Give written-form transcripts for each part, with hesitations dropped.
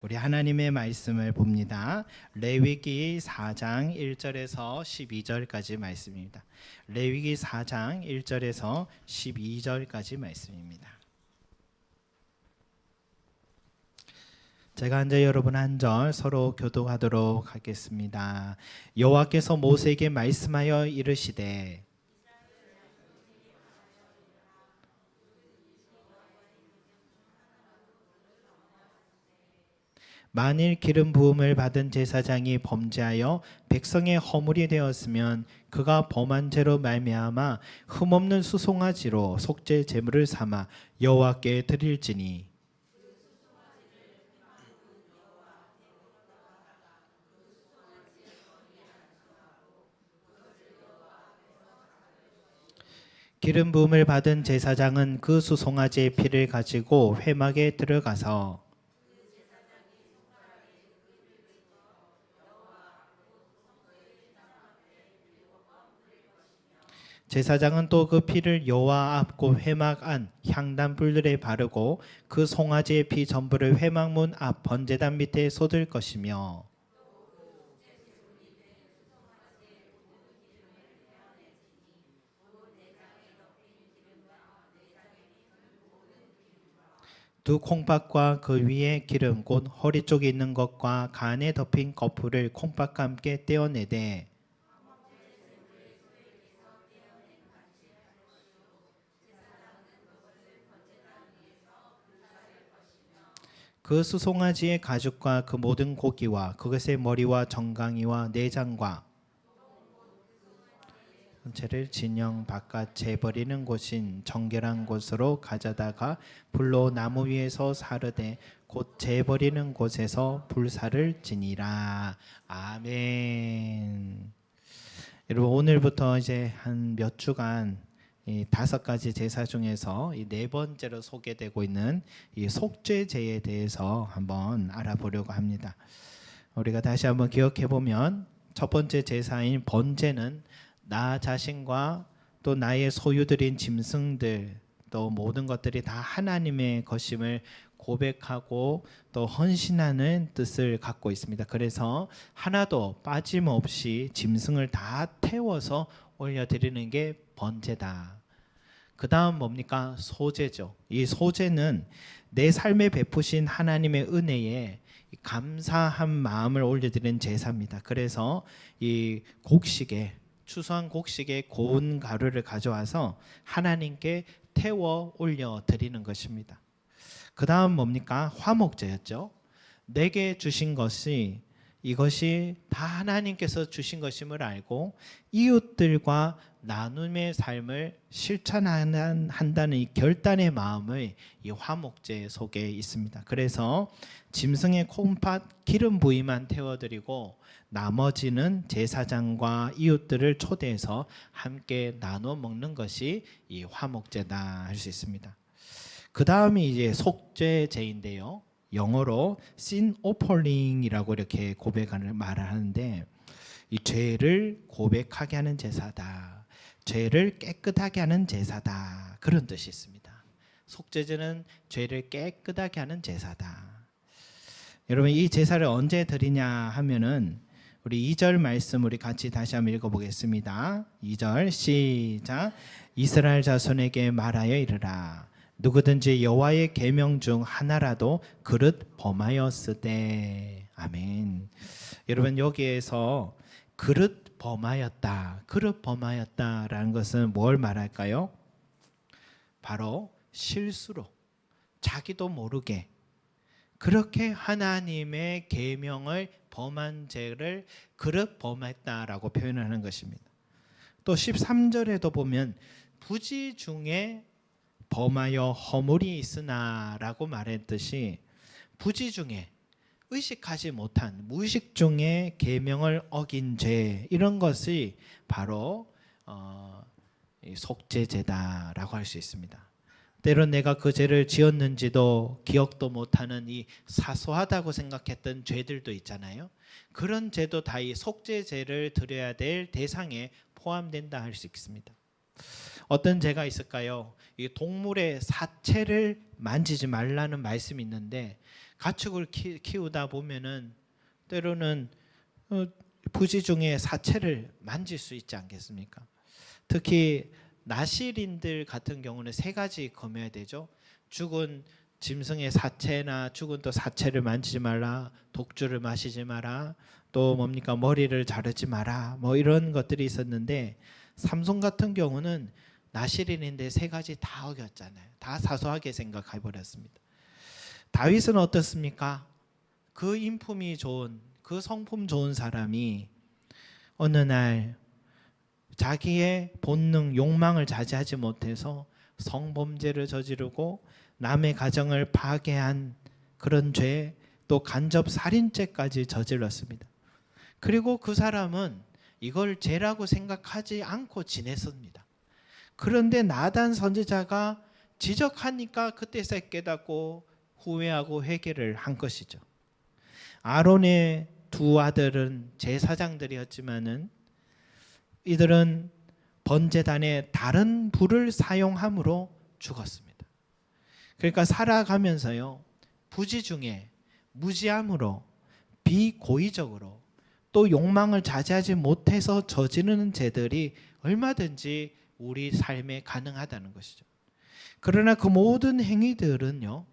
우리 하나님의 말씀을 봅니다. 레위기 4장 1절에서 12절까지 말씀입니다. 레위기 4장 1절에서 12절까지 말씀입니다. 제가 앉아 여러분 한 절 서로 교독하도록 하겠습니다. 여호와께서 모세에게 말씀하여 이르시되 만일 기름 부음을 받은 제사장이 범죄하여 백성의 허물이 되었으면 그가 범한 죄로 말미암아 흠없는 수송아지로 속죄 제물을 삼아 여호와께 드릴지니 기름 부음을 받은 제사장은 그 수송아지의 피를 가지고 회막에 들어가서 제사장은 또 그 피를 여호와 앞 곧 회막 안 향단불들에 바르고 그 송아지의 피 전부를 회막문 앞 번제단 밑에 쏟을 것이며 두 콩팥과 그 위에 기름 곧 허리 쪽에 있는 것과 간에 덮인 거풀을 콩팥과 함께 떼어내되 그 수송아지의 가죽과 그 모든 고기와 그것의 머리와 정강이와 내장과 전체를 진영 바깥 재버리는 곳인 정결한 곳으로 가져다가 불로 나무 위에서 사르되 곧 재버리는 곳에서 불사를 지니라. 아멘. 여러분 오늘부터 이제 한 몇 주간 이 5가지 제사 중에서 이 4번째로 소개되고 있는 이 속죄제에 대해서 한번 알아보려고 합니다. 우리가 다시 한번 기억해 보면 첫 번째 제사인 번제는 나 자신과 또 나의 소유들인 짐승들 또 모든 것들이 다 하나님의 것임을 고백하고 또 헌신하는 뜻을 갖고 있습니다. 그래서 하나도 빠짐없이 짐승을 다 태워서 올려드리는 게 번제다. 그 다음 뭡니까? 소제죠. 이 소제는 내 삶에 베푸신 하나님의 은혜에 감사한 마음을 올려드리는 제사입니다. 그래서 이 곡식에 추수한 곡식에 고운 가루를 가져와서 하나님께 태워 올려드리는 것입니다. 그 다음 뭡니까? 화목제였죠. 내게 주신 것이 이것이 다 하나님께서 주신 것임을 알고 이웃들과 나눔의 삶을 실천한다는 이 결단의 마음의 이 화목제 속에 있습니다. 그래서 짐승의 콩팥 기름 부위만 태워드리고 나머지는 제사장과 이웃들을 초대해서 함께 나눠 먹는 것이 이 화목제다 할 수 있습니다. 그 다음이 이제 속죄제인데요. 영어로 sin offering이라고 이렇게 고백하는 말을 하는데 이 죄를 고백하게 하는 제사다. 죄를 깨끗하게 하는 제사다. 그런 뜻이 있습니다. 속죄제는 죄를 깨끗하게 하는 제사다. 여러분 이 제사를 언제 드리냐 하면은 우리 2절 말씀 우리 같이 다시 한번 읽어보겠습니다. 2절 시작. 이스라엘 자손에게 말하여 이르라. 누구든지 여호와의 계명 중 하나라도 그릇 범하였으되. 아멘. 여러분 여기에서 그릇 범하였다, 그릇 범하였다라는 것은 뭘 말할까요? 바로 실수로 자기도 모르게 그렇게 하나님의 계명을 범한 죄를 그릇 범했다라고 표현하는 것입니다. 또 13절에도 보면 부지 중에 범하여 허물이 있으나라고 말했듯이 부지 중에 의식하지 못한 무의식 중에 계명을 어긴 죄 이런 것이 바로 속죄죄다라고 할 수 있습니다. 때론 내가 그 죄를 지었는지도 기억도 못하는 이 사소하다고 생각했던 죄들도 있잖아요. 그런 죄도 다 이 속죄죄를 드려야 될 대상에 포함된다 할 수 있습니다. 어떤 죄가 있을까요? 이 동물의 사체를 만지지 말라는 말씀이 있는데 가축을 키우다 보면은 때로는 부지 중에 사체를 만질 수 있지 않겠습니까? 특히 나실인들 같은 경우는 세 가지 검해야 되죠. 죽은 짐승의 사체나 죽은 또 사체를 만지지 말라, 독주를 마시지 마라, 또 뭡니까 머리를 자르지 마라, 뭐 이런 것들이 있었는데 삼손 같은 경우는 나실인인데 세 가지 다 어겼잖아요. 다 사소하게 생각해 버렸습니다. 다윗은 어떻습니까? 그 인품이 좋은, 그 성품 좋은 사람이 어느 날 자기의 본능, 욕망을 자제하지 못해서 성범죄를 저지르고 남의 가정을 파괴한 그런 죄, 또 간접 살인죄까지 저질렀습니다. 그리고 그 사람은 이걸 죄라고 생각하지 않고 지냈습니다. 그런데 나단 선지자가 지적하니까 그때서 깨닫고 후회하고 회개를 한 것이죠. 아론의 두 아들은 제사장들이었지만은 이들은 번제단에 다른 불을 사용함으로 죽었습니다. 그러니까 살아가면서요, 부지 중에 무지함으로, 비고의적으로, 또 욕망을 자제하지 못해서 저지르는 죄들이 얼마든지 우리 삶에 가능하다는 것이죠. 그러나 그 모든 행위들은요,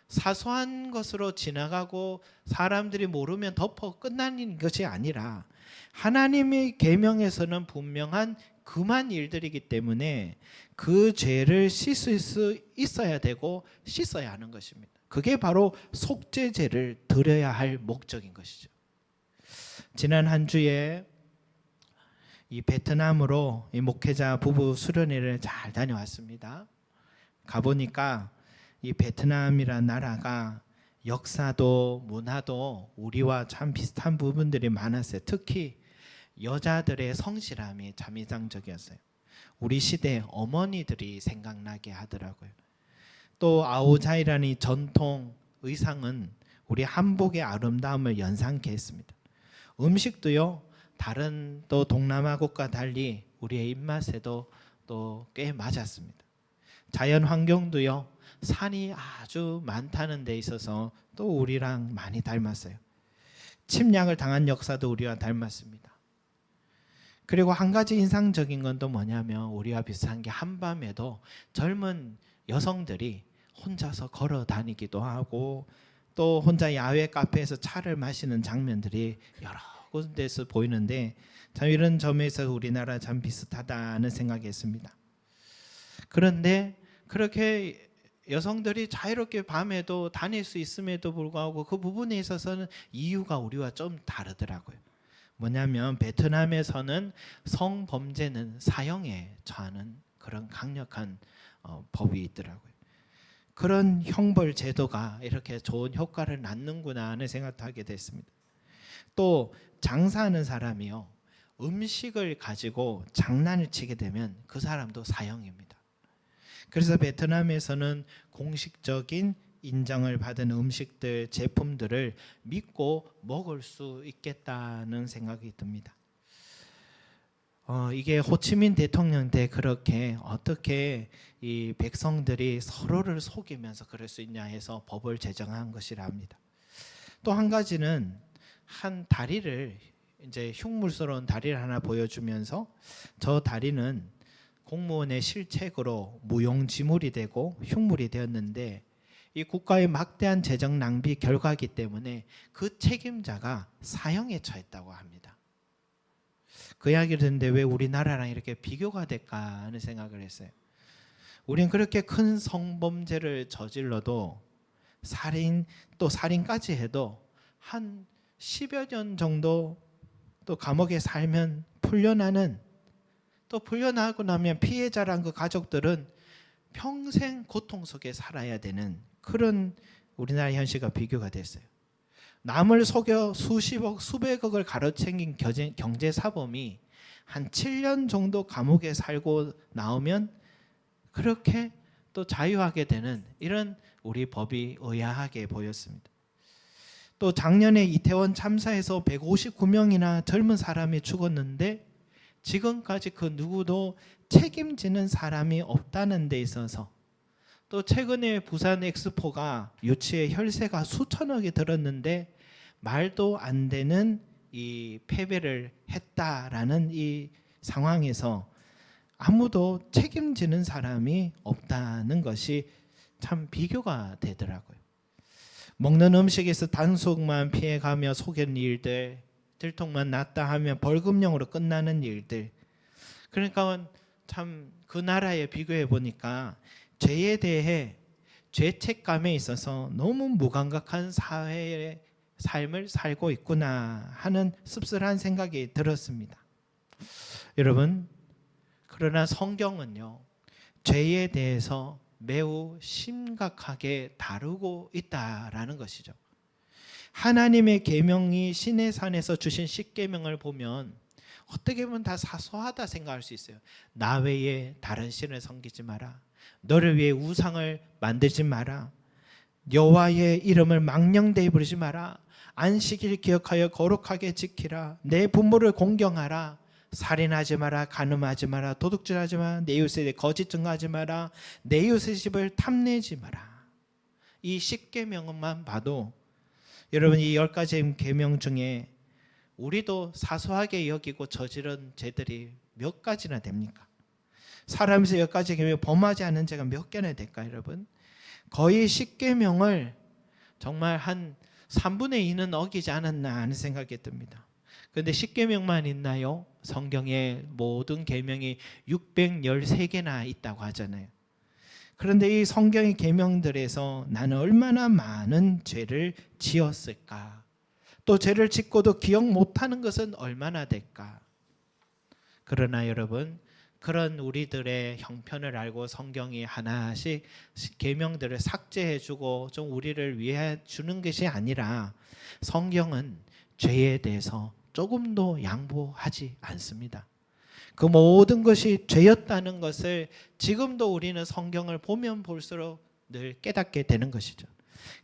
사소한 것으로 지나가고 사람들이 모르면 덮어 끝나는 것이 아니라 하나님의 계명에서는 분명한 금한 일들이기 때문에 그 죄를 씻을 수 있어야 되고 씻어야 하는 것입니다. 그게 바로 속죄제를 드려야 할 목적인 것이죠. 지난 한 주에 이 베트남으로 이 목회자 부부 수련회를 잘 다녀왔습니다. 가보니까 이 베트남이라는 나라가 역사도 문화도 우리와 참 비슷한 부분들이 많았어요. 특히 여자들의 성실함이 참 인상적이었어요. 우리 시대 어머니들이 생각나게 하더라고요. 또 아오자이라는 이 전통 의상은 우리 한복의 아름다움을 연상케 했습니다. 음식도요, 다른 또 동남아국과 달리 우리의 입맛에도 또 꽤 맞았습니다. 자연 환경도요, 산이 아주 많다는 데 있어서 또 우리랑 많이 닮았어요. 침략을 당한 역사도 우리와 닮았습니다. 그리고 한 가지 인상적인 건 또 뭐냐면 우리와 비슷한 게 한밤에도 젊은 여성들이 혼자서 걸어 다니기도 하고 또 혼자 야외 카페에서 차를 마시는 장면들이 여러 곳에서 보이는데 참 이런 점에서 우리나라 참 비슷하다는 생각이 했습니다. 그런데 그렇게 여성들이 자유롭게 밤에도 다닐 수 있음에도 불구하고 그 부분에 있어서는 이유가 우리와 좀 다르더라고요. 뭐냐면 베트남에서는 성범죄는 사형에 처하는 그런 강력한 법이 있더라고요. 그런 형벌 제도가 이렇게 좋은 효과를 낳는구나 하는 생각도 하게 됐습니다. 또 장사하는 사람이요, 음식을 가지고 장난을 치게 되면 그 사람도 사형입니다. 그래서 베트남에서는 공식적인 인정을 받은 음식들, 제품들을 믿고 먹을 수 있겠다는 생각이 듭니다. 이게 호치민 대통령 때 그렇게 어떻게 이 백성들이 서로를 속이면서 그럴 수 있냐 해서 법을 제정한 것이라 합니다. 또 한 가지는 한 다리를 이제 흉물스러운 다리를 하나 보여주면서 저 다리는 공무원의 실책으로 무용지물이 되고 흉물이 되었는데 이 국가의 막대한 재정 낭비 결과이기 때문에 그 책임자가 사형에 처했다고 합니다. 그 이야기를 듣는데 왜 우리나라랑 이렇게 비교가 될까 하는 생각을 했어요. 우린 그렇게 큰 성범죄를 저질러도 살인, 또 살인까지 해도 한 10여 년 정도 또 감옥에 살면 풀려나는, 또 풀려나고 나면 피해자란 그 가족들은 평생 고통 속에 살아야 되는 그런 우리나라 현실과 비교가 됐어요. 남을 속여 수십억, 수백억을 가로챈 경제사범이 한 7년 정도 감옥에 살고 나오면 그렇게 또 자유하게 되는 이런 우리 법이 의아하게 보였습니다. 또 작년에 이태원 참사에서 159명이나 젊은 사람이 죽었는데 지금까지 그 누구도 책임지는 사람이 없다는 데 있어서 또 최근에 부산 엑스포가 유치에 혈세가 수천억이 들었는데 말도 안 되는 이 패배를 했다라는 이 상황에서 아무도 책임지는 사람이 없다는 것이 참 비교가 되더라고요. 먹는 음식에서 단속만 피해가며 속인 일들, 들통만 났다 하면 벌금형으로 끝나는 일들. 그러니까 참 그 나라에 비교해 보니까 죄에 대해 죄책감에 있어서 너무 무감각한 사회의 삶을 살고 있구나 하는 씁쓸한 생각이 들었습니다. 여러분, 그러나 성경은요, 죄에 대해서 매우 심각하게 다루고 있다라는 것이죠. 하나님의 계명이 시내산에서 주신 십계명을 보면 어떻게 보면 다 사소하다 생각할 수 있어요. 나 외에 다른 신을 섬기지 마라. 너를 위해 우상을 만들지 마라. 여호와의 이름을 망령되이 부르지 마라. 안식일 기억하여 거룩하게 지키라. 내 부모를 공경하라. 살인하지 마라. 간음하지 마라. 도둑질하지 마라. 내 이웃에 대해 거짓 증거하지 마라. 내 이웃의 집을 탐내지 마라. 이 십계명만 봐도 여러분, 이 10가지 계명 중에 우리도 사소하게 여기고 저지른 죄들이 몇 가지나 됩니까? 사람에서 10가지 계명 범하지 않은 죄가 몇 개나 될까 여러분? 거의 10계명을 정말 한 3분의 2는 어기지 않았나 하는 생각이 듭니다. 그런데 10계명만 있나요? 성경에 모든 계명이 613개나 있다고 하잖아요. 그런데 이 성경의 계명들에서 나는 얼마나 많은 죄를 지었을까? 또 죄를 짓고도 기억 못하는 것은 얼마나 될까? 그러나 여러분, 그런 우리들의 형편을 알고 성경이 하나씩 계명들을 삭제해주고 좀 우리를 위해 주는 것이 아니라 성경은 죄에 대해서 조금도 양보하지 않습니다. 그 모든 것이 죄였다는 것을 지금도 우리는 성경을 보면 볼수록 늘 깨닫게 되는 것이죠.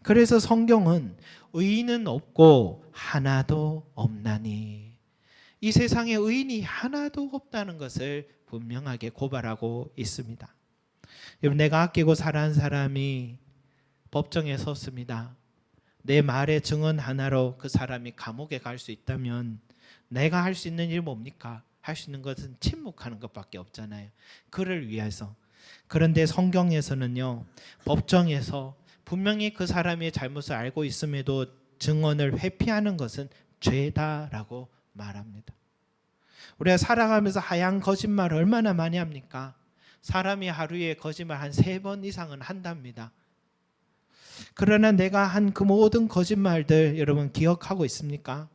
그래서 성경은 의인은 없고 하나도 없나니, 이 세상에 의인이 하나도 없다는 것을 분명하게 고발하고 있습니다. 여러분, 내가 아끼고 사랑하는 사람이 법정에 섰습니다. 내 말의 증언 하나로 그 사람이 감옥에 갈 수 있다면 내가 할 수 있는 일이 뭡니까? 할 수 있는 것은 침묵하는 것밖에 없잖아요. 그를 위해서. 그런데 성경에서는요, 법정에서 분명히 그 사람의 잘못을 알고 있음에도 증언을 회피하는 것은 죄다라고 말합니다. 우리가 살아가면서 하얀 거짓말을 얼마나 많이 합니까? 사람이 하루에 거짓말 한 3번 이상은 한답니다. 그러나 내가 한 그 모든 거짓말들 여러분 기억하고 있습니까?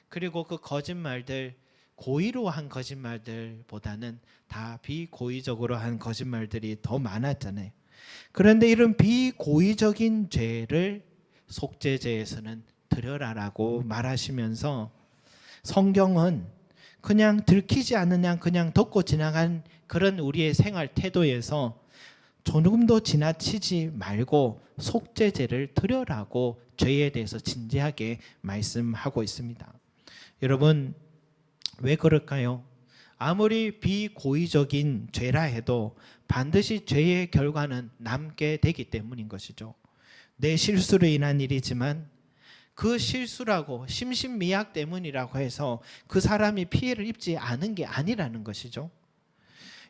그리고 그 거짓말들, 고의로 한 거짓말들보다는 다 비고의적으로 한 거짓말들이 더 많았잖아요. 그런데 이런 비고의적인 죄를 속죄제에서는 드려라라고 말하시면서 성경은 그냥 들키지 않느냐 그냥 덮고 지나간 그런 우리의 생활 태도에서 조금도 지나치지 말고 속죄제를 드려라고 죄에 대해서 진지하게 말씀하고 있습니다. 여러분, 왜 그럴까요? 아무리 비고의적인 죄라 해도 반드시 죄의 결과는 남게 되기 때문인 것이죠. 내 실수로 인한 일이지만 그 실수라고 심신미약 때문이라고 해서 그 사람이 피해를 입지 않은 게 아니라는 것이죠.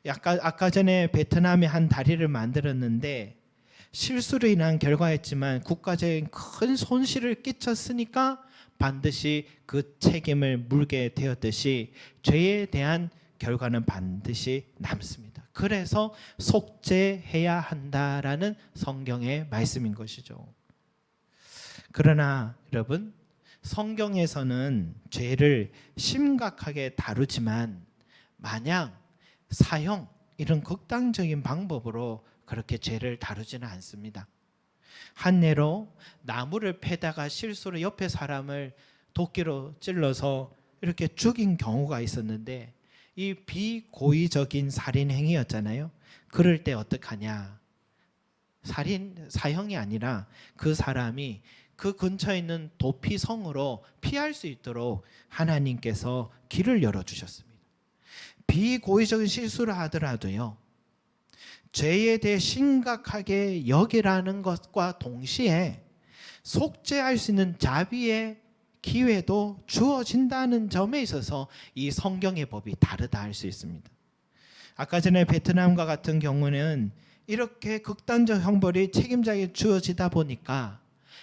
아까 전에 베트남에 한 다리를 만들었는데 실수로 인한 결과였지만 국가적인 큰 손실을 끼쳤으니까 반드시 그 책임을 물게 되었듯이 죄에 대한 결과는 반드시 남습니다. 그래서 속죄해야 한다라는 성경의 말씀인 것이죠. 그러나 여러분, 성경에서는 죄를 심각하게 다루지만 마냥 사형 이런 극단적인 방법으로 그렇게 죄를 다루지는 않습니다. 한 예로 나무를 패다가 실수로 옆에 사람을 도끼로 찔러서 이렇게 죽인 경우가 있었는데 이 비고의적인 살인 행위였잖아요. 그럴 때 어떡하냐? 사형이 아니라 그 사람이 그 근처에 있는 도피성으로 피할 수 있도록 하나님께서 길을 열어주셨습니다. 비고의적인 실수를 하더라도요, 죄에 대해 심각하게 여기라는 것과 동시에 속죄할 수 있는 자비의 기회도 주어진다는 점에 있어서 이 성경의 법이 다르다 할 수 있습니다. 아까 전에 베트남과 같은 경우는 이렇게 극단적 형벌이 책임자에게 주어지다 보니까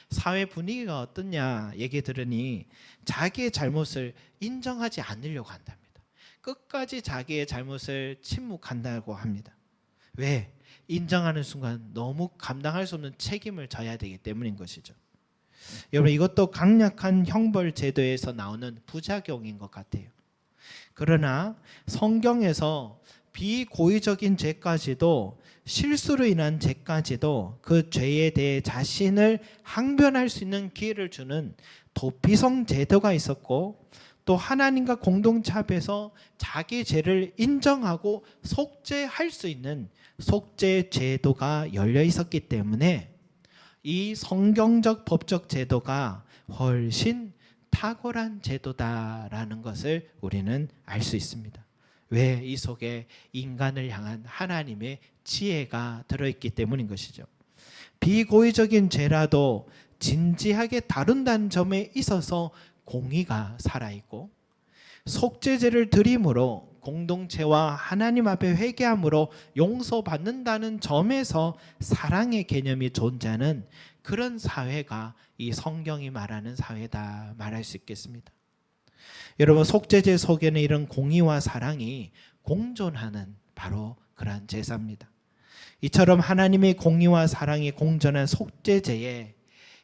사회 분위기가 어떻냐 얘기 들으니 자기의 잘못을 인정하지 않으려고 한답니다. 끝까지 자기의 잘못을 침묵한다고 합니다. 왜? 인정하는 순간 너무 감당할 수 없는 책임을 져야 되기 때문인 것이죠. 여러분, 이것도 강력한 형벌 제도에서 나오는 부작용인 것 같아요. 그러나 성경에서 비고의적인 죄까지도, 실수로 인한 죄까지도 그 죄에 대해 자신을 항변할 수 있는 기회를 주는 도피성 제도가 있었고, 또 하나님과 공동체 앞에서 자기 죄를 인정하고 속죄할 수 있는 속죄 제도가 열려 있었기 때문에 이 성경적 법적 제도가 훨씬 탁월한 제도다라는 것을 우리는 알 수 있습니다. 왜? 이 속에 인간을 향한 하나님의 지혜가 들어있기 때문인 것이죠. 비고의적인 죄라도 진지하게 다룬다는 점에 있어서 공의가 살아있고, 속죄제를 드림으로 공동체와 하나님 앞에 회개함으로 용서받는다는 점에서 사랑의 개념이 존재하는 그런 사회가 이 성경이 말하는 사회다 말할 수 있겠습니다. 여러분, 속죄제 속에는 이런 공의와 사랑이 공존하는 바로 그러한 제사입니다. 이처럼 하나님의 공의와 사랑이 공존한 속죄제의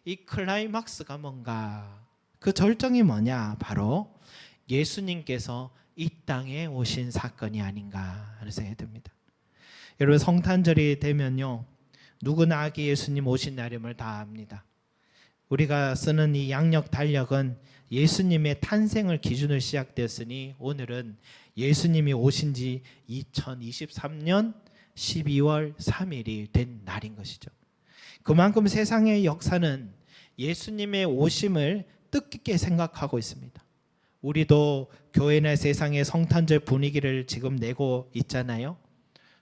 이 클라이막스가 뭔가, 그 절정이 뭐냐, 바로 예수님께서 이 땅에 오신 사건이 아닌가 하는 생각이 듭니다. 여러분, 성탄절이 되면요, 누구나 아기 예수님 오신 날임을 다 압니다. 우리가 쓰는 이 양력 달력은 예수님의 탄생을 기준으로 시작되었으니 오늘은 예수님이 오신 지 2023년 12월 3일이 된 날인 것이죠. 그만큼 세상의 역사는 예수님의 오심을 뜻깊게 생각하고 있습니다. 우리도 교회나 세상의 성탄절 분위기를 지금 내고 있잖아요.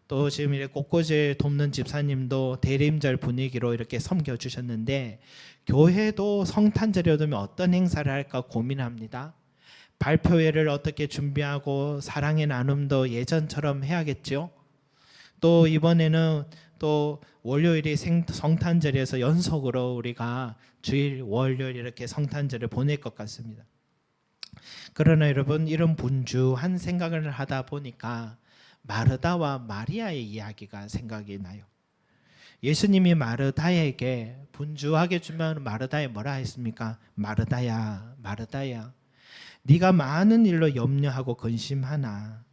또 지금 이렇게 곳곳에 돕는 집사님도 대림절 분위기로 이렇게 섬겨주셨는데, 교회도 성탄절에 되면 어떤 행사를 할까 고민합니다. 발표회를 어떻게 준비하고 사랑의 나눔도 예전처럼 해야겠죠. 또 이번에는 또 월요일이 성탄절이어서 연속으로 우리가 주일 월요일 이렇게 성탄절을 보낼 것 같습니다. 그러나 여러분, 이런 분주한 생각을 하다 보니까 마르다와 마리아의 이야기가 생각이 나요. 예수님이 마르다에게 분주하게 주면 마르다에 뭐라 했습니까? 마르다야, 마르다야, 네가 많은 일로 염려하고 근심하나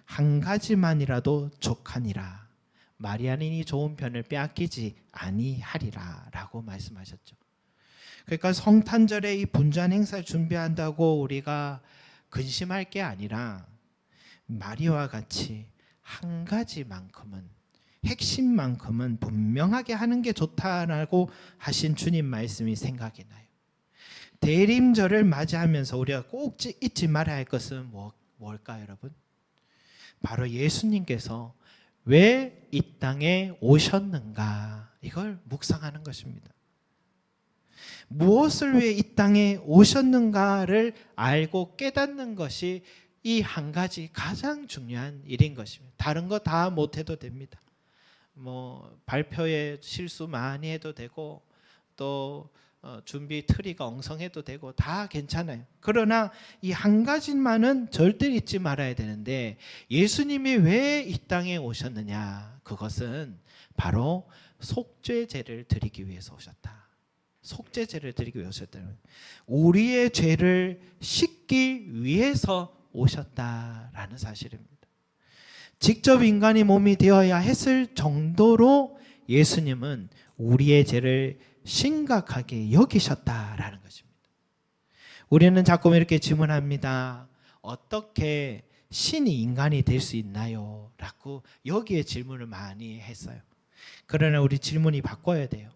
한 가지만이라도 족하니라. 마리아는 이 좋은 편을 빼앗기지 아니하리라 라고 말씀하셨죠. 그러니까 성탄절에 이 분주한 행사를 준비한다고 우리가 근심할 게 아니라 마리아와 같이 한 가지만큼은, 핵심만큼은 분명하게 하는 게 좋다라고 하신 주님 말씀이 생각이 나요. 대림절을 맞이하면서 우리가 꼭 잊지 말아야 할 것은 뭘까요, 여러분? 바로 예수님께서 왜 이 땅에 오셨는가, 이걸 묵상하는 것입니다. 무엇을 위해 이 땅에 오셨는가를 알고 깨닫는 것이 이 한 가지 가장 중요한 일인 것입니다. 다른 거 다 못해도 됩니다. 발표에 실수 많이 해도 되고, 또 준비 트리가 엉성해도 되고 다 괜찮아요. 그러나 이 한 가지만은 절대 잊지 말아야 되는데, 예수님이 왜 이 땅에 오셨느냐, 그것은 바로 속죄제를 드리기 위해서 오셨다. 속죄제를 드리기 위해서 오셨다. 우리의 죄를 씻기 위해서 오셨다라는 사실입니다. 직접 인간이 몸이 되어야 했을 정도로 예수님은 우리의 죄를 심각하게 여기셨다라는 것입니다. 우리는 자꾸 이렇게 질문합니다. 어떻게 신이 인간이 될 수 있나요? 라고 여기에 질문을 많이 했어요. 그러나 우리 질문이 바꿔야 돼요.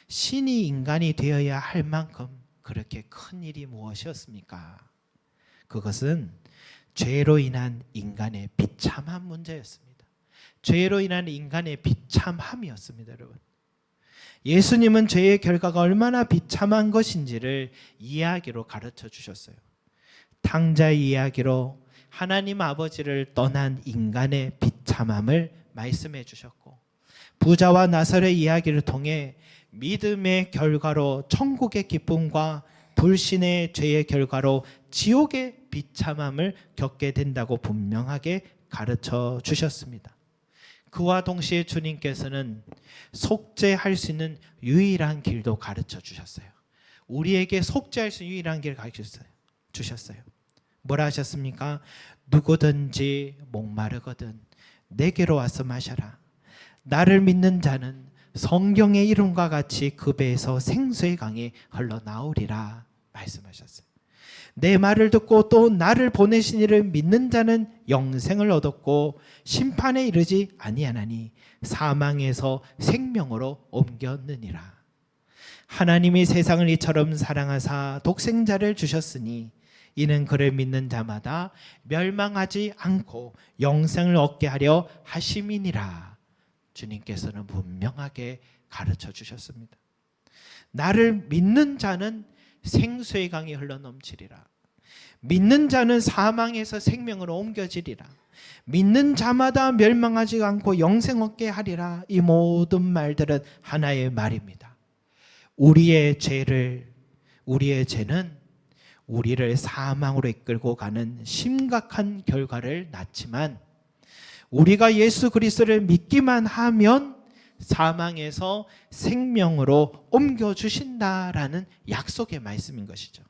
신이 인간이 되어야 할 만큼 그렇게 큰 일이 무엇이었습니까? 그것은 죄로 인한 인간의 비참한 문제였습니다. 죄로 인한 인간의 비참함이었습니다, 여러분. 예수님은 죄의 결과가 얼마나 비참한 것인지를 이야기로 가르쳐 주셨어요. 탕자의 이야기로 하나님 아버지를 떠난 인간의 비참함을 말씀해 주셨고, 부자와 나사로의 이야기를 통해 믿음의 결과로 천국의 기쁨과 불신의 죄의 결과로 지옥의 비참함을 겪게 된다고 분명하게 가르쳐 주셨습니다. 그와 동시에 주님께서는 속죄할 수 있는 유일한 길도 가르쳐 주셨어요. 우리에게 속죄할 수 있는 유일한 길을 가르쳐 주셨어요. 뭐라 하셨습니까? 누구든지 목마르거든 내게로 와서 마셔라. 나를 믿는 자는 성경의 이름과 같이 그 배에서 생수의 강이 흘러나오리라 말씀하셨어요. 내 말을 듣고 또 나를 보내신 이를 믿는 자는 영생을 얻었고 심판에 이르지 아니하나니 사망에서 생명으로 옮겼느니라. 하나님이 세상을 이처럼 사랑하사 독생자를 주셨으니 이는 그를 믿는 자마다 멸망하지 않고 영생을 얻게 하려 하심이니라. 주님께서는 분명하게 가르쳐 주셨습니다. 나를 믿는 자는 생수의 강이 흘러넘치리라. 믿는 자는 사망에서 생명으로 옮겨지리라. 믿는 자마다 멸망하지 않고 영생 얻게 하리라. 이 모든 말들은 하나의 말입니다. 우리의 죄는 우리를 사망으로 이끌고 가는 심각한 결과를 낳지만 우리가 예수 그리스도를 믿기만 하면 사망에서 생명으로 옮겨주신다라는 약속의 말씀인 것이죠.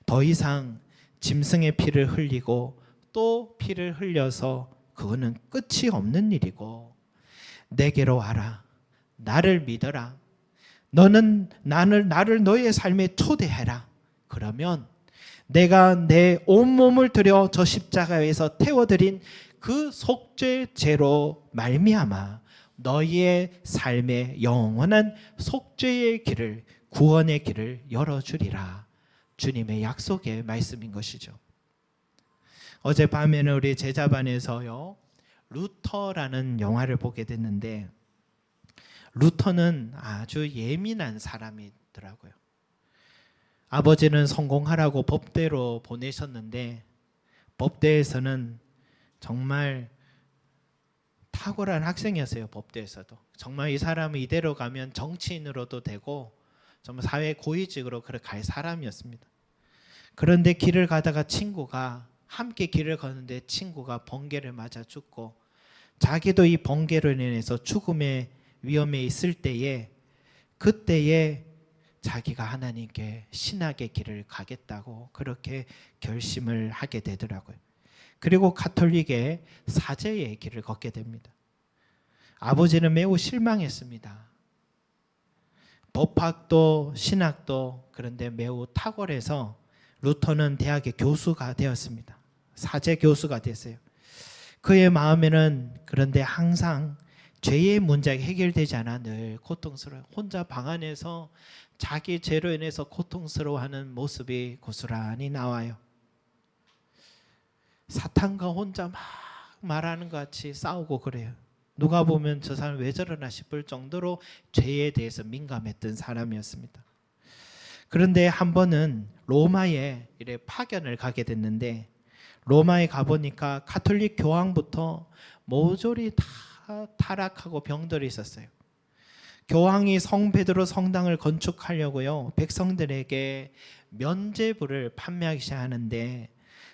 더 이상 짐승의 피를 흘리고 또 피를 흘려서 그거는 끝이 없는 일이고, 내게로 와라. 나를 믿어라. 너는 나를 너의 삶에 초대해라. 그러면 내가 내 온몸을 들여 저 십자가에서 태워드린 그 속죄제로 말미암아 너희의 삶에 영원한 속죄의 길을, 구원의 길을 열어주리라. 주님의 약속의 말씀인 것이죠. 어젯밤에는 우리 제자반에서요 루터라는 영화를 보게 됐는데, 루터는 아주 예민한 사람이더라고요. 아버지는 성공하라고 법대로 보내셨는데 법대에서는 정말 탁월한 학생이었어요. 법대에서도 정말 이 사람은 이대로 가면 정치인으로도 되고 정말 사회 고위직으로 그렇게 갈 사람이었습니다. 그런데 길을 가다가 함께 길을 걷는데 친구가 번개를 맞아 죽고, 자기도 이 번개로 인해서 죽음의 위험에 있을 때에, 그때에 자기가 하나님께 신학의 길을 가겠다고 그렇게 결심을 하게 되더라고요. 그리고 가톨릭의 사제의 길을 걷게 됩니다. 아버지는 매우 실망했습니다. 법학도 신학도 그런데 매우 탁월해서 루터는 대학의 교수가 되었습니다. 사제 교수가 됐어요. 그의 마음에는 그런데 항상 죄의 문제가 해결되지 않아 늘 고통스러워요. 혼자 방 안에서 자기 죄로 인해서 고통스러워하는 모습이 고스란히 나와요. 사탄과 혼자 막 말하는 것 같이 싸우고 그래요. 누가 보면 저 사람 왜 저러나 싶을 정도로 죄에 대해서 민감했던 사람이었습니다. 그런데 한 번은 로마에 파견을 가게 됐는데, 로마에 가보니까 가톨릭 교황부터 모조리 다 타락하고 병들이 있었어요. 교황이 성 베드로 성당을 건축하려고요 백성들에게 면죄부를 판매하기 시작하는데,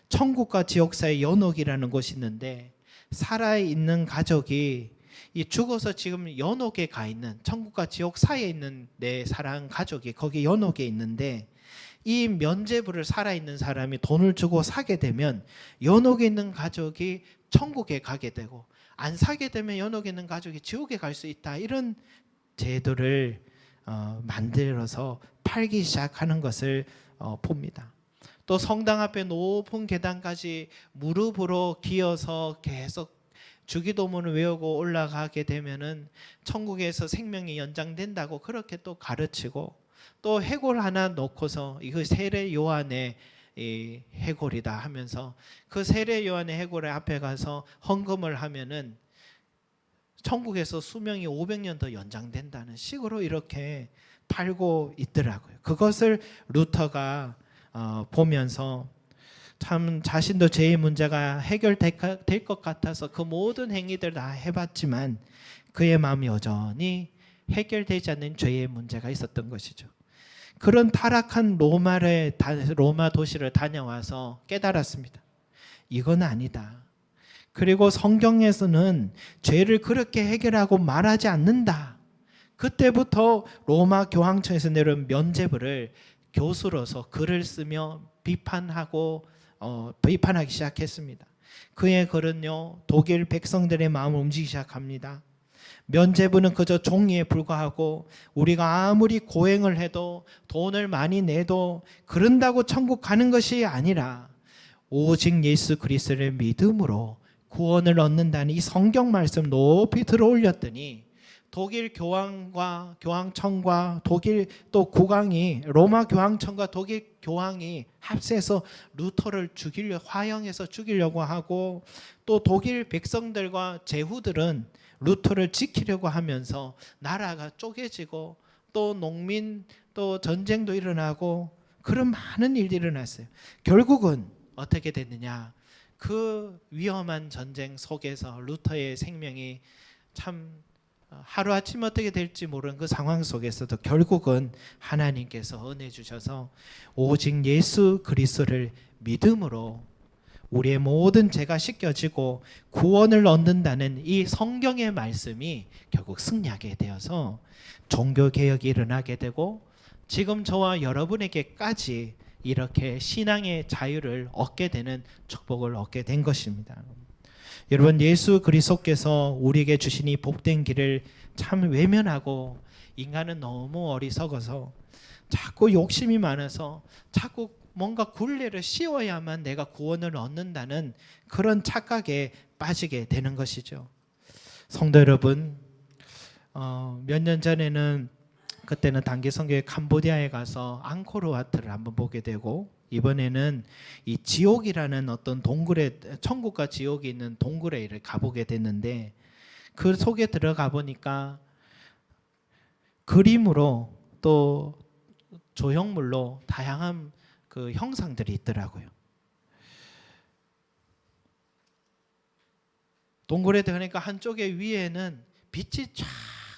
천국과 지옥 사이 연옥이라는 곳이 있는데 살아있는 가족이 이 죽어서 지금 연옥에 가 있는, 천국과 지옥 사이에 있는 내 사랑하는 가족이 거기 연옥에 있는데, 이 면죄부를 살아있는 사람이 돈을 주고 사게 되면 연옥에 있는 가족이 천국에 가게 되고, 안 사게 되면 연옥에 있는 가족이 지옥에 갈 수 있다. 이런 제도를 만들어서 팔기 시작하는 것을 봅니다. 또 성당 앞에 높은 계단까지 무릎으로 기어서 계속 주기도문을 외우고 올라가게 되면은 천국에서 생명이 연장된다고 그렇게 또 가르치고, 또 해골 하나 놓고서 이거 세례 요한의 이 해골이다 하면서 그 세례 요한의 해골의 앞에 가서 헌금을 하면은 천국에서 수명이 500년 더 연장된다는 식으로 이렇게 팔고 있더라고요. 그것을 루터가 보면서 참 자신도 죄의 문제가 해결될 것 같아서 그 모든 행위들 다 해봤지만 그의 마음이 여전히 해결되지 않는 죄의 문제가 있었던 것이죠. 그런 타락한 로마 도시를 다녀와서 깨달았습니다. 이건 아니다. 그리고 성경에서는 죄를 그렇게 해결하고 말하지 않는다. 그때부터 로마 교황청에서 내려온 면죄부를 교수로서 글을 쓰며 비판하기 시작했습니다. 그의 글은요, 독일 백성들의 마음을 움직이기 시작합니다. 면죄부는 그저 종이에 불과하고 우리가 아무리 고행을 해도 돈을 많이 내도 그런다고 천국 가는 것이 아니라 오직 예수 그리스도를 믿음으로 구원을 얻는다는 이 성경 말씀 높이 들어올렸더니 독일 교황과 교황청과 독일 또 국왕이 로마 교황청과 독일 교황이 합세해서 루터를 화형해서 죽이려고 하고 또 독일 백성들과 제후들은 루터를 지키려고 하면서 나라가 쪼개지고 또 농민 또 전쟁도 일어나고 그런 많은 일들이 일어났어요. 결국은 어떻게 됐느냐? 그 위험한 전쟁 속에서 루터의 생명이 참 하루아침 어떻게 될지 모르는 그 상황 속에서도 결국은 하나님께서 은혜 주셔서 오직 예수 그리스도를 믿음으로 우리의 모든 죄가 씻겨지고 구원을 얻는다는 이 성경의 말씀이 결국 승리하게 되어서 종교개혁이 일어나게 되고 지금 저와 여러분에게까지 이렇게 신앙의 자유를 얻게 되는 축복을 얻게 된 것입니다. 여러분, 예수 그리스도께서 우리에게 주신 이 복된 길을 참 외면하고 인간은 너무 어리석어서 자꾸 욕심이 많아서 자꾸 뭔가 굴레를 씌워야만 내가 구원을 얻는다는 그런 착각에 빠지게 되는 것이죠. 성도 여러분, 몇 년 전에는 그때는 단기 선교회 캄보디아에 가서 앙코르와트를 한번 보게 되고 이번에는 이 지옥이라는 어떤 동굴에 천국과 지옥이 있는 동굴에를 가보게 됐는데 그 속에 들어가 보니까 그림으로 또 조형물로 다양한 그 형상들이 있더라고요. 동굴에 들어가니까 한쪽에 위에는 빛이 쫙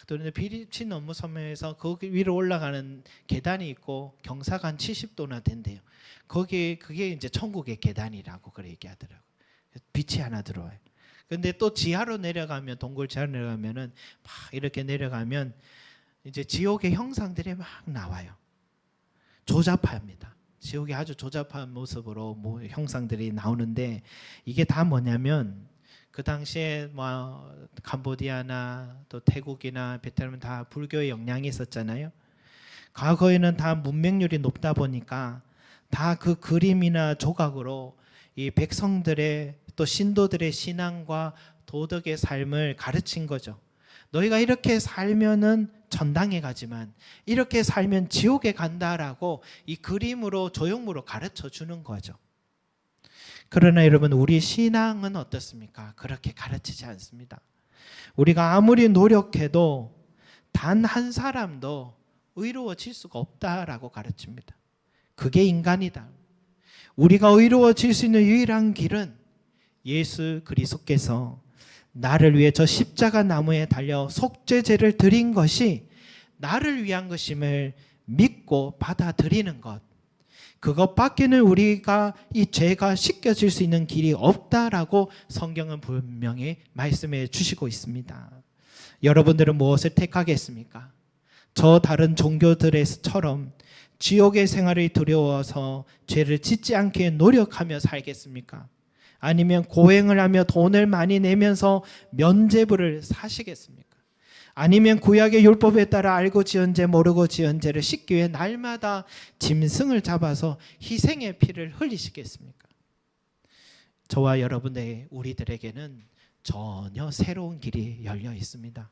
도는데 빛이 너무 선명해서 거기 위로 올라가는 계단이 있고 경사가 한 70도나 된대요. 그게 이제 천국의 계단이라고 그렇게 얘기하더라고요. 빛이 하나 들어와요. 근데 또 지하로 내려가면 동굴 지하로 내려가면은 막 이렇게 내려가면 이제 지옥의 형상들이 막 나와요. 조잡합니다. 지옥이 아주 조잡한 모습으로 형상들이 나오는데 이게 다 뭐냐면 그 당시에 캄보디아나 또 태국이나 베트남은 다 불교의 영향이 있었잖아요. 과거에는 다 문맹률이 높다 보니까 다 그 그림이나 조각으로 이 백성들의 또 신도들의 신앙과 도덕의 삶을 가르친 거죠. 너희가 이렇게 살면은 천당에 가지만 이렇게 살면 지옥에 간다라고 이 그림으로 조형물로 가르쳐 주는 거죠. 그러나 여러분, 우리 신앙은 어떻습니까? 그렇게 가르치지 않습니다. 우리가 아무리 노력해도 단 한 사람도 의로워질 수가 없다라고 가르칩니다. 그게 인간이다. 우리가 의로워질 수 있는 유일한 길은 예수 그리스도께서 나를 위해 저 십자가 나무에 달려 속죄제를 드린 것이 나를 위한 것임을 믿고 받아들이는 것, 그것밖에는 우리가 이 죄가 씻겨질 수 있는 길이 없다라고 성경은 분명히 말씀해 주시고 있습니다. 여러분들은 무엇을 택하겠습니까? 저 다른 종교들처럼 지옥의 생활이 두려워서 죄를 짓지 않게 노력하며 살겠습니까? 아니면 고행을 하며 돈을 많이 내면서 면죄부를 사시겠습니까? 아니면 구약의 율법에 따라 알고 지은 죄 모르고 지은 죄를 씻기 위해 날마다 짐승을 잡아서 희생의 피를 흘리시겠습니까? 저와 여러분의 우리들에게는 전혀 새로운 길이 열려 있습니다.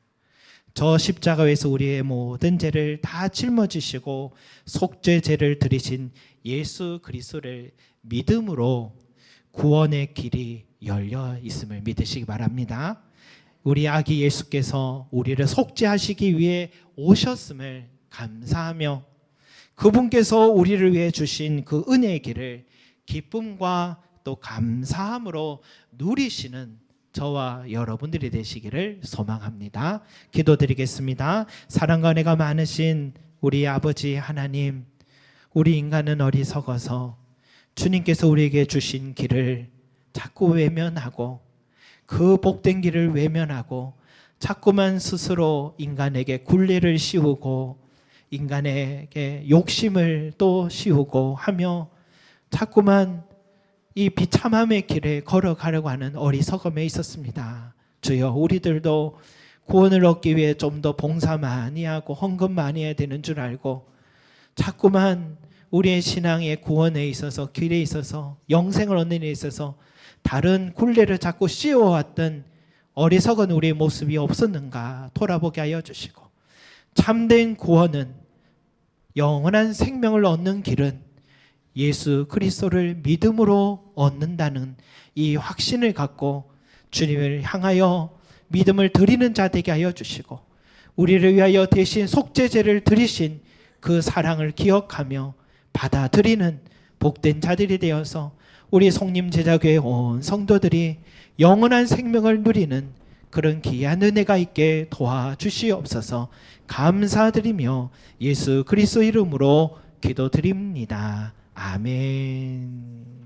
저 십자가에서 우리의 모든 죄를 다 짊어지시고 속죄제를 드리신 예수 그리스도를 믿음으로 구원의 길이 열려 있음을 믿으시기 바랍니다. 우리 아기 예수께서 우리를 속죄하시기 위해 오셨음을 감사하며 그분께서 우리를 위해 주신 그 은혜의 길을 기쁨과 또 감사함으로 누리시는 저와 여러분들이 되시기를 소망합니다. 기도드리겠습니다. 사랑과 은혜가 많으신 우리 아버지 하나님, 우리 인간은 어리석어서 주님께서 우리에게 주신 길을 자꾸 외면하고 그 복된 길을 외면하고 자꾸만 스스로 인간에게 굴레를 씌우고 인간에게 욕심을 또 씌우고 하며 자꾸만 이 비참함의 길에 걸어가려고 하는 어리석음에 있었습니다. 주여, 우리들도 구원을 얻기 위해 좀 더 봉사 많이 하고 헌금 많이 해야 되는 줄 알고 자꾸만 우리의 신앙의 구원에 있어서 길에 있어서 영생을 얻는 데 있어서 다른 굴레를 자꾸 씌워왔던 어리석은 우리의 모습이 없었는가 돌아보게 하여 주시고, 참된 구원은 영원한 생명을 얻는 길은 예수 그리스도를 믿음으로 얻는다는 이 확신을 갖고 주님을 향하여 믿음을 드리는 자 되게 하여 주시고, 우리를 위하여 대신 속죄제를 드리신 그 사랑을 기억하며 받아들이는 복된 자들이 되어서 우리 성림제자교회 온 성도들이 영원한 생명을 누리는 그런 귀한 은혜가 있게 도와주시옵소서. 감사드리며 예수 그리스도 이름으로 기도드립니다. 아멘.